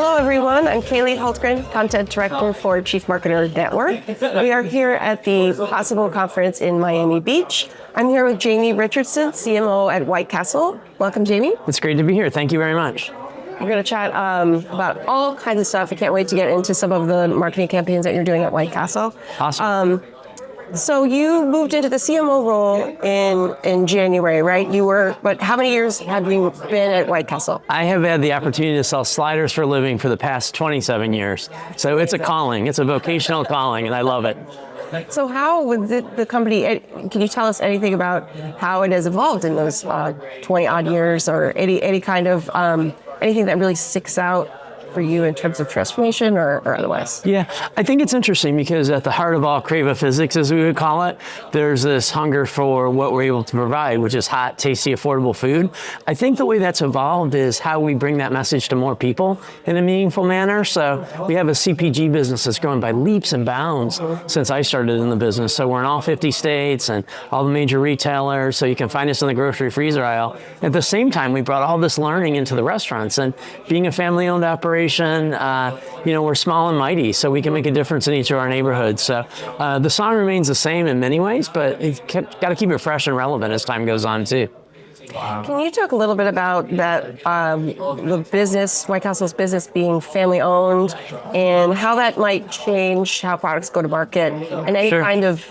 Hello, everyone. I'm Kaylee Hultgren, Content Director for Chief Marketer Network. We are here at the Possible Conference in Miami Beach. I'm here with Jamie Richardson, CMO at White Castle. Welcome, Jamie. It's great to be here. Thank you very much. We're going to chat about all kinds of stuff. I can't wait to get into some of the marketing campaigns that you're doing at White Castle. Awesome. So you moved into the CMO role in January, right? But how many years have you been at White Castle? I have had the opportunity to sell sliders for a living for the past 27 years. So it's a calling. It's a vocational calling, and I love it. So how would the company, can you tell us anything about how it has evolved in those 20 odd years, or any kind of, anything that really sticks out for you in terms of transformation or otherwise? Yeah, I think it's interesting because at the heart of all crave-a-physics, as we would call it, there's this hunger for what we're able to provide, which is hot, tasty, affordable food. I think the way that's evolved is how we bring that message to more people in a meaningful manner. So we have a CPG business that's grown by leaps and bounds since I started in the business. So we're in all 50 states and all the major retailers, so you can find us in the grocery freezer aisle. At the same time, we brought all this learning into the restaurants, and being a family-owned operation, we're small and mighty, so we can make a difference in each of our neighborhoods. So the song remains the same in many ways, but you've got to keep it fresh and relevant as time goes on too. Wow. Can you talk a little bit about that, the business, White Castle's business being family-owned, and how that might change how products go to market, and any kind of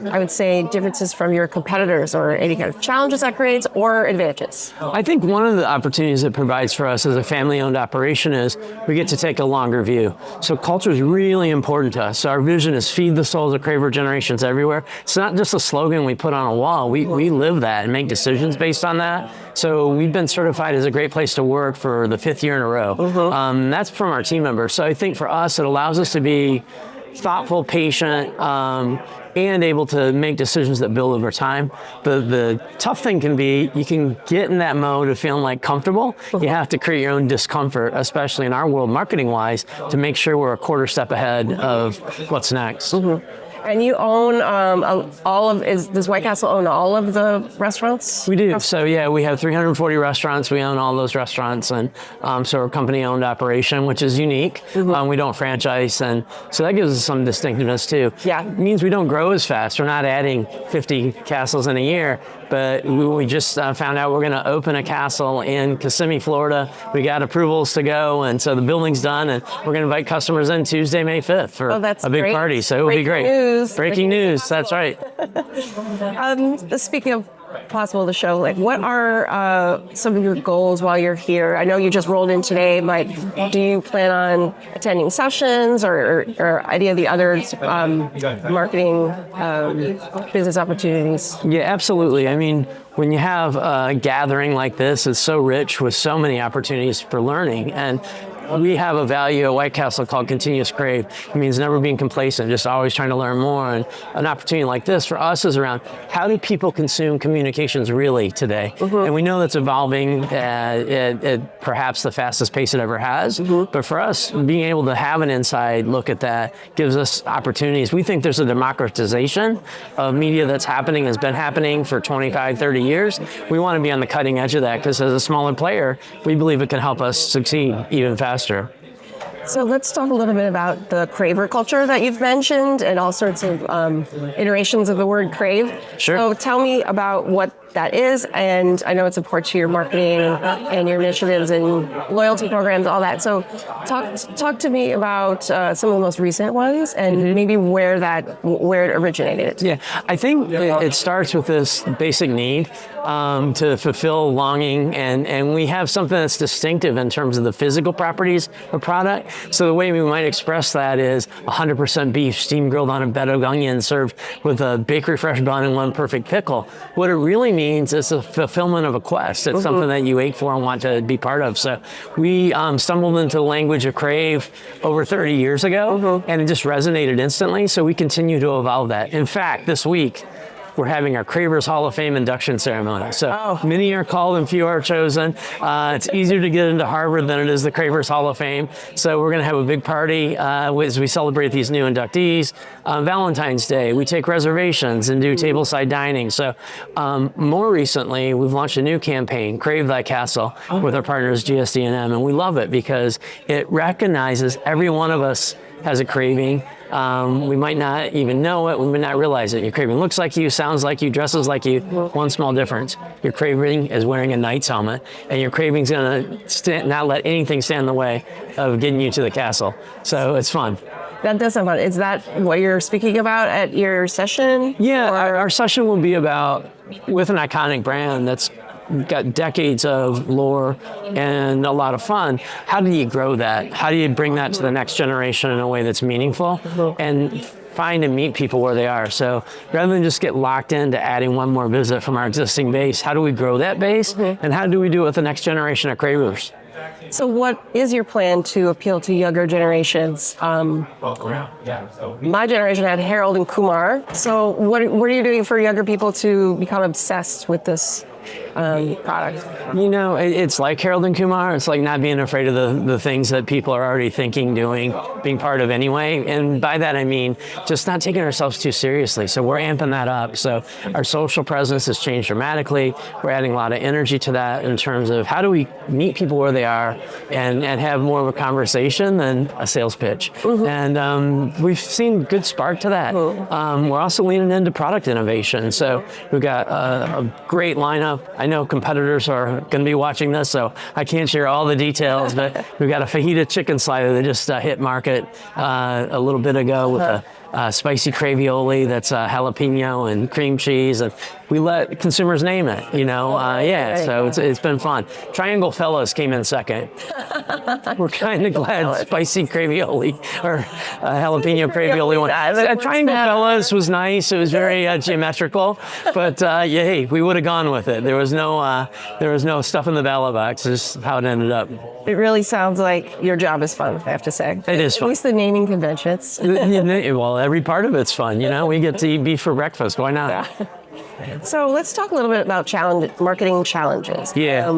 I would say differences from your competitors, or any kind of challenges that creates or advantages? I think one of the opportunities it provides for us as a family-owned operation is we get to take a longer view. So culture is really important to us. So our vision is feed the souls of craver generations everywhere. It's not just a slogan we put on a wall. We live that and make decisions based on that. So we've been certified as a great place to work for the 5th year in a row. That's from our team members. So I think for us, it allows us to be thoughtful, patient, and able to make decisions that build over time. The tough thing can be, you can get in that mode of feeling like comfortable. You have to create your own discomfort, especially in our world, marketing-wise, to make sure we're a quarter step ahead of what's next. And you own does White Castle own all of the restaurants? We do. So yeah, we have 340 restaurants. We own all those restaurants, and so we're a company-owned operation, which is unique. We don't franchise, and so that gives us some distinctiveness too. Yeah, it means we don't grow as fast. We're not adding 50 castles in a year. But we just found out we're going to open a castle in Kissimmee, Florida. We got approvals to go, and so the building's done, and we're going to invite customers in Tuesday, May 5th for a big party. So it will be great. Breaking news. That's right. Speaking of possible to show, what are some of your goals while you're here? I know you just rolled in today, but do you plan on attending sessions or any of the other marketing business opportunities? Yeah, absolutely. I mean, when you have a gathering like this, it's so rich with so many opportunities for learning. And we have a value at White Castle called continuous crave. It means never being complacent, just always trying to learn more. And an opportunity like this for us is around how do people consume communications really today? And we know that's evolving at perhaps the fastest pace it ever has. But for us, being able to have an inside look at that gives us opportunities. We think there's a democratization of media that's happening, has been happening for 25, 30 years. We want to be on the cutting edge of that because as a smaller player, we believe it can help us succeed even faster. So let's talk a little bit about the craver culture that you've mentioned and all sorts of iterations of the word crave. Sure. So tell me about what that is, and I know it's important to your marketing and your initiatives and loyalty programs, all that. So talk to me about some of the most recent ones and maybe where it originated. Yeah, I think it starts with this basic need to fulfill longing, and we have something that's distinctive in terms of the physical properties of product. So the way we might express that is 100% beef, steam grilled on a bed of onions, served with a bakery fresh bun and one perfect pickle. What it really means is a fulfillment of a quest. It's something that you ate for and want to be part of. So we stumbled into the language of crave over 30 years ago, and it just resonated instantly. So we continue to evolve that. In fact, this week, we're having our Cravers Hall of Fame induction ceremony. So many are called and few are chosen. It's easier to get into Harvard than it is the Cravers Hall of Fame. So we're going to have a big party as we celebrate these new inductees. Valentine's Day, we take reservations and do tableside dining. So more recently, we've launched a new campaign, Crave Thy Castle, with our partners GSD&M, and we love it because it recognizes every one of us has a craving. We might not even know it. We might not realize it. Your craving looks like you, sounds like you, dresses like you. One small difference. Your craving is wearing a Knight's helmet, and your craving's going to not let anything stand in the way of getting you to the castle. So it's fun. That does sound fun. Is that what you're speaking about at your session? Yeah, our session will be about, with an iconic brand that's got decades of lore and a lot of fun, how do you grow that? How do you bring that to the next generation in a way that's meaningful and find and meet people where they are? So rather than just get locked into adding one more visit from our existing base, how do we grow that base? And how do we do it with the next generation of cravers? So what is your plan to appeal to younger generations? My generation had Harold and Kumar. So what are you doing for younger people to become obsessed with this product? You know, it's like Harold and Kumar. It's like not being afraid of the things that people are already thinking, doing, being part of anyway. And by that, I mean just not taking ourselves too seriously. So we're amping that up. So our social presence has changed dramatically. We're adding a lot of energy to that in terms of how do we meet people where they are and have more of a conversation than a sales pitch. And we've seen good spark to that. We're also leaning into product innovation. So we've got a great lineup. I know competitors are going to be watching this, so I can't share all the details, but we've got a fajita chicken slider that just hit market a little bit ago with a spicy cravioli that's jalapeno and cream cheese, and we let consumers name it, you know. So it's been fun. Triangle Fellas came in second. We're kind of glad spicy cravioli or jalapeno cravioli won. Triangle Fellas was nice. It was very geometrical, but hey, we would have gone with it. There was no stuff in the ballot box. This is how it ended up. It really sounds like your job is fun, I have to say. It is fun. At least the naming conventions. Well, every part of it's fun. You know, we get to eat beef for breakfast. Why not? Yeah. So let's talk a little bit about marketing challenges. Yeah.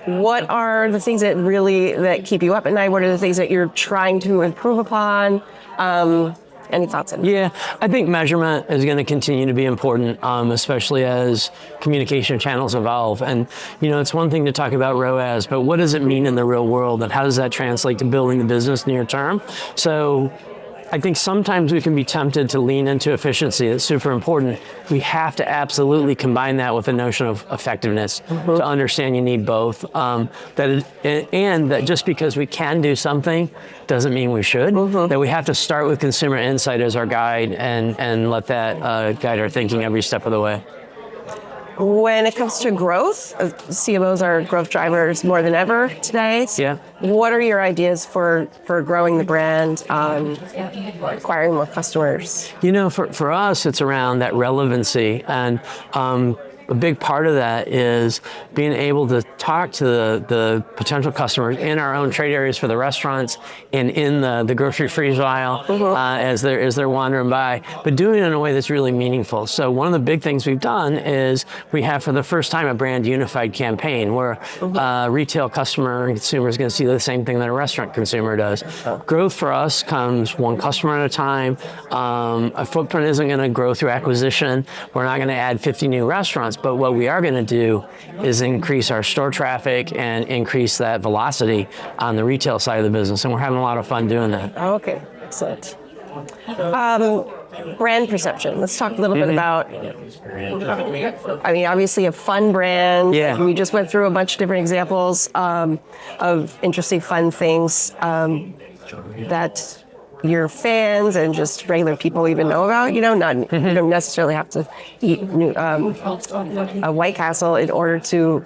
What are the things that keep you up at night? What are the things that you're trying to improve upon? Any thoughts on that? Yeah, I think measurement is going to continue to be important, especially as communication channels evolve. And, you know, it's one thing to talk about ROAS, but what does it mean in the real world? And how does that translate to building the business near term? So I think sometimes we can be tempted to lean into efficiency. It's super important. We have to absolutely combine that with the notion of effectiveness to understand you need both. And that just because we can do something doesn't mean we should. That we have to start with consumer insight as our guide and let that guide our thinking every step of the way. When it comes to growth, CMOs are growth drivers more than ever today. Yeah. What are your ideas for growing the brand, acquiring more customers? You know, for us, it's around that relevancy. And a big part of that is being able to talk to the potential customers in our own trade areas for the restaurants and in the grocery freeze aisle as they're wandering by, but doing it in a way that's really meaningful. So one of the big things we've done is we have for the first time a brand unified campaign where retail customer and consumer is going to see the same thing that a restaurant consumer does. Growth for us comes one customer at a time. Our footprint isn't going to grow through acquisition. We're not going to add 50 new restaurants. But what we are going to do is increase our store traffic and increase that velocity on the retail side of the business. And we're having a lot of fun doing that. Okay, excellent. Brand perception. Let's talk a little bit about, I mean, obviously a fun brand. Yeah. We just went through a bunch of different examples of interesting, fun things that your fans and just regular people even know about, you know, you don't necessarily have to eat a White Castle in order to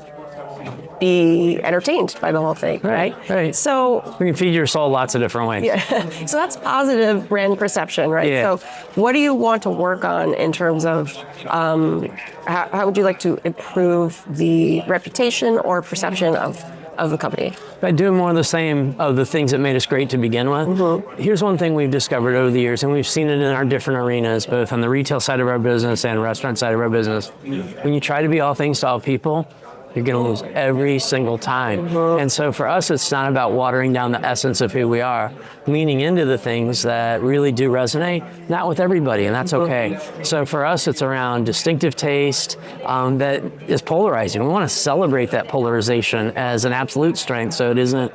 be entertained by the whole thing, right? Right. So we can feed your soul lots of different ways. Yeah. So that's positive brand perception, right? Yeah. So what do you want to work on in terms of how would you like to improve the reputation or perception of of the company? By doing more of the same of the things that made us great to begin with. Here's one thing we've discovered over the years, and we've seen it in our different arenas, both on the retail side of our business and restaurant side of our business. When you try to be all things to all people, you're going to lose every single time. And so for us, it's not about watering down the essence of who we are, leaning into the things that really do resonate, not with everybody, and that's okay. So for us, it's around distinctive taste that is polarizing. We want to celebrate that polarization as an absolute strength, so it isn't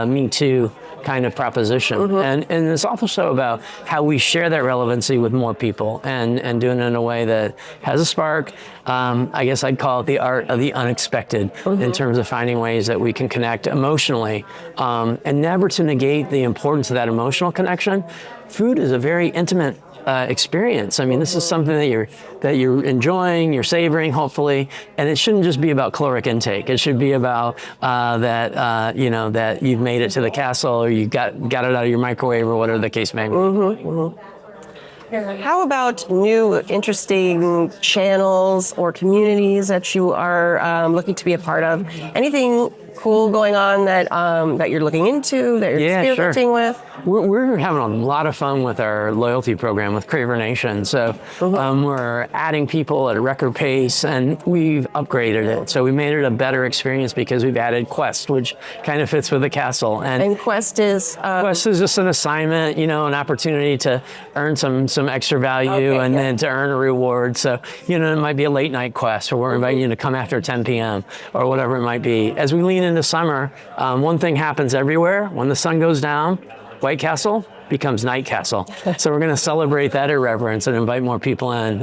me too kind of proposition. And it's also about how we share that relevancy with more people and doing it in a way that has a spark. I guess I'd call it the art of the unexpected in terms of finding ways that we can connect emotionally, and never to negate the importance of that emotional connection. Food is a very intimate experience. I mean, this is something that you're enjoying, you're savoring, hopefully, and it shouldn't just be about caloric intake. It should be about that you've made it to the castle, or you got it out of your microwave, or whatever the case may be. How about new interesting channels or communities that you are looking to be a part of? Anything cool going on that you're looking into, that you're experimenting with? We're having a lot of fun with our loyalty program with Craver Nation. So we're adding people at a record pace, and we've upgraded it. So we made it a better experience because we've added Quest, which kind of fits with the castle. And Quest is? Quest is just an assignment, an opportunity to earn some extra value, and then to earn a reward. So, it might be a late night quest, or we're inviting you to come after 10 p.m. or whatever it might be. As we lean into summer, one thing happens everywhere. When the sun goes down, White Castle becomes Night Castle. So we're going to celebrate that irreverence and invite more people in.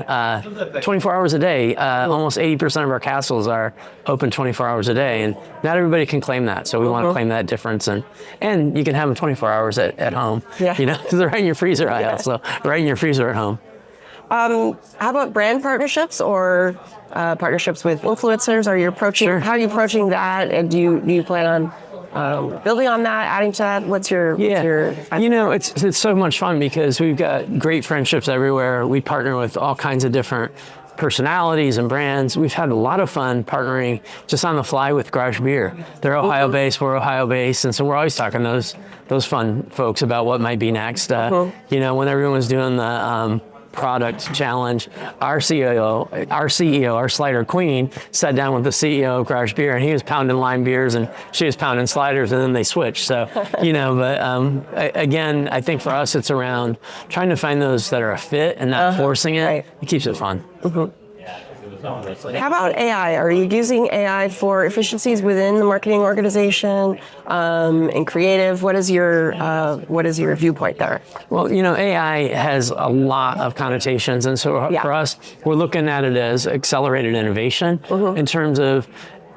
24 hours a day, almost 80% of our castles are open 24 hours a day, and not everybody can claim that. So we want to claim that difference, and you can have them 24 hours at home. Because they're right in your freezer aisle, so right in your freezer at home. How about brand partnerships or partnerships with influencers? Are you approaching? How are you approaching that? And do you plan on building on that, adding to that? What's your? It's so much fun because we've got great friendships everywhere. We partner with all kinds of different personalities and brands. We've had a lot of fun partnering just on the fly with Garage Beer. They're Ohio-based, we're Ohio-based, and so we're always talking to those fun folks about what might be next. When everyone was doing the product challenge, our CEO, our slider queen, sat down with the CEO of Garage Beer, and he was pounding lime beers and she was pounding sliders, and then they switched. So, again, I think for us it's around trying to find those that are a fit and not forcing it. Right. It keeps it fun. How about AI? Are you using AI for efficiencies within the marketing organization and creative? What is your viewpoint there? Well, AI has a lot of connotations, and so for us, we're looking at it as accelerated innovation in terms of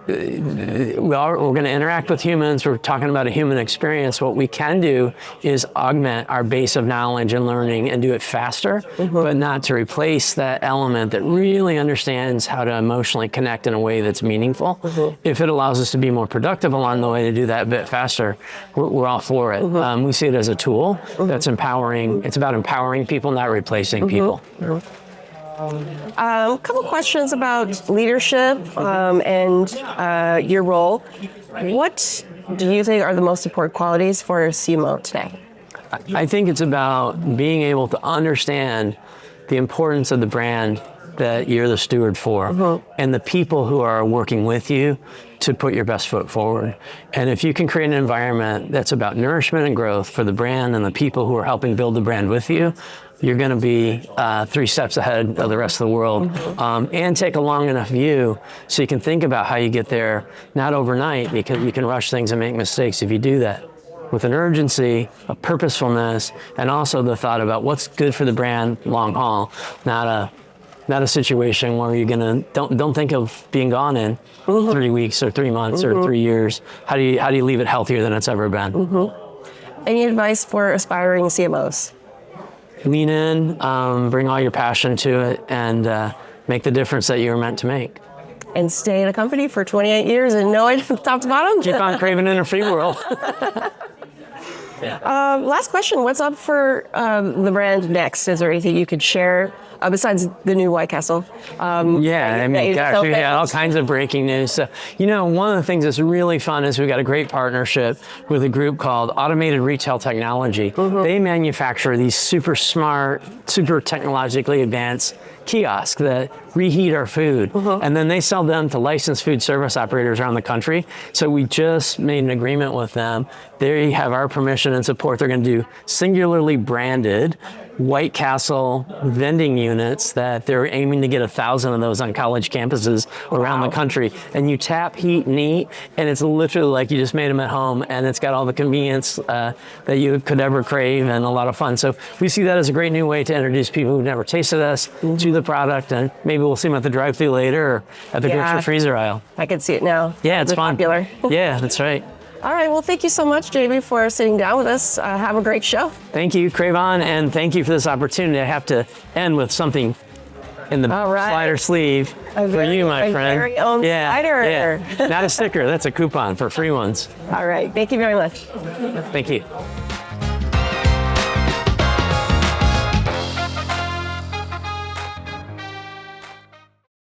we're going to interact with humans. We're talking about a human experience. What we can do is augment our base of knowledge and learning and do it faster, but not to replace that element that really understands how to emotionally connect in a way that's meaningful. If it allows us to be more productive along the way to do that a bit faster, we're all for it. We see it as a tool that's empowering. It's about empowering people, not replacing people. A couple questions about leadership and your role. What do you think are the most important qualities for a CMO today? I think it's about being able to understand the importance of the brand that you're the steward for, and the people who are working with you to put your best foot forward. And if you can create an environment that's about nourishment and growth for the brand and the people who are helping build the brand with you, you're going to be 3 steps ahead of the rest of the world, and take a long enough view so you can think about how you get there, not overnight, because you can rush things and make mistakes if you do that. With an urgency, a purposefulness, and also the thought about what's good for the brand long haul, not a situation where you're gonna don't think of being gone in 3 weeks or 3 months or 3 years. How do you leave it healthier than it's ever been? Any advice for aspiring CMOs? Lean in, bring all your passion to it, and make the difference that you were meant to make. And stay in a company for 28 years and know it from top to bottom? Keep on craving in a free world. Last question, what's up for the brand next? Is there anything you could share besides the new White Castle. Yeah, I mean, gosh, we had all kinds of breaking news. So, you know, one of the things that's really fun is we've got a great partnership with a group called Automated Retail Technology. They manufacture these super smart, super technologically advanced kiosks that reheat our food, and then they sell them to licensed food service operators around the country. So we just made an agreement with them. They have our permission and support. They're going to do singularly branded White Castle vending units that they're aiming to get 1,000 of those on college campuses around the country. And you tap, heat, and eat, and it's literally like you just made them at home, and it's got all the convenience that you could ever crave and a lot of fun. So we see that as a great new way to introduce people who've never tasted us to the product, and maybe we'll see them at the drive-thru later or at the grocery freezer aisle. I can see it now. Yeah, it's fun. Popular. Yeah, that's right. All right, well, thank you so much, Jamie, for sitting down with us. Have a great show. Thank you, Cravon, and thank you for this opportunity. I have to end with something in the slider sleeve for you, my friend. Very own slider. Yeah. Not a sticker, that's a coupon for free ones. All right, thank you very much. Thank you.